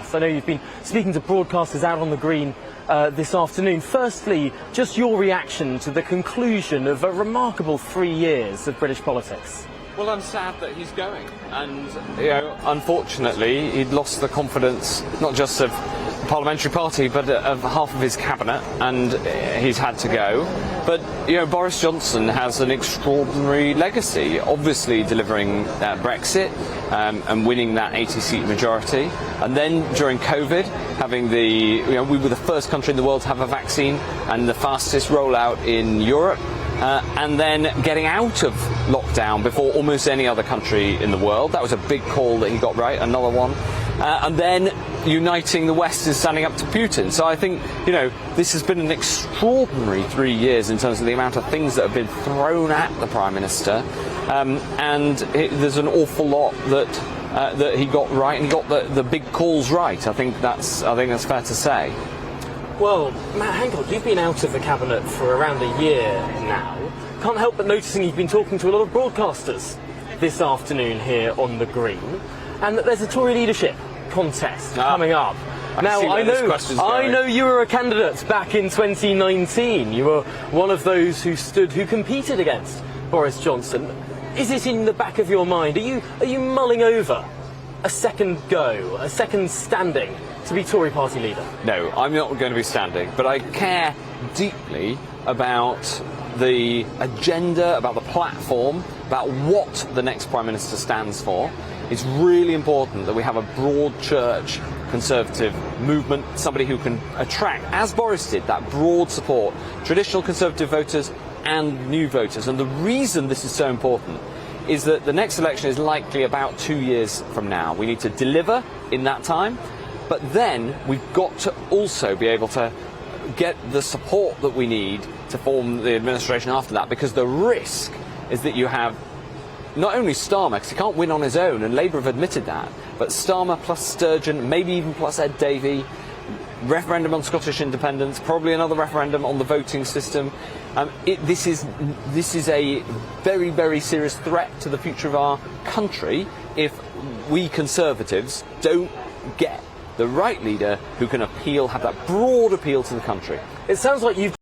discuss. I know you've been speaking to broadcasters out on the green this afternoon. Firstly, just your reaction to the conclusion of a remarkable 3 years of British politics. Well, I'm sad that he's going, and unfortunately, he'd lost the confidence not just of the parliamentary party, but of half of his cabinet, and he's had to go. But Boris Johnson has an extraordinary legacy, obviously delivering Brexit and winning that 80-seat majority, and then during COVID, having we were the first country in the world to have a vaccine and the fastest rollout in Europe. And then getting out of lockdown before almost any other country in the world. That was a big call that he got right, another one. And then uniting the West and standing up to Putin. So I think, this has been an extraordinary 3 years in terms of the amount of things that have been thrown at the Prime Minister. There's an awful lot that he got right, and he got the big calls right. I think that's fair to say. Well, Matt Hancock, you've been out of the cabinet for around a year now. Can't help but noticing you've been talking to a lot of broadcasters this afternoon here on the green, and that there's a Tory leadership contest coming up. Now, I know you were a candidate back in 2019. You were one of those who competed against Boris Johnson. Is it in the back of your mind? Are you mulling over a second go, a second standing to be Tory party leader? No, I'm not going to be standing, but I care deeply about the agenda, about the platform, about what the next Prime Minister stands for. It's really important that we have a broad church Conservative movement, somebody who can attract, as Boris did, that broad support, traditional Conservative voters and new voters. And the reason this is so important is that the next election is likely about 2 years from now. We need to deliver in that time. But then we've got to also be able to get the support that we need to form the administration after that, because the risk is that you have not only Starmer, because he can't win on his own, and Labour have admitted that, but Starmer plus Sturgeon, maybe even plus Ed Davey, referendum on Scottish independence, probably another referendum on the voting system. This is a very, very serious threat to the future of our country if we Conservatives don't get the right leader who can have that broad appeal to the country. It sounds like you've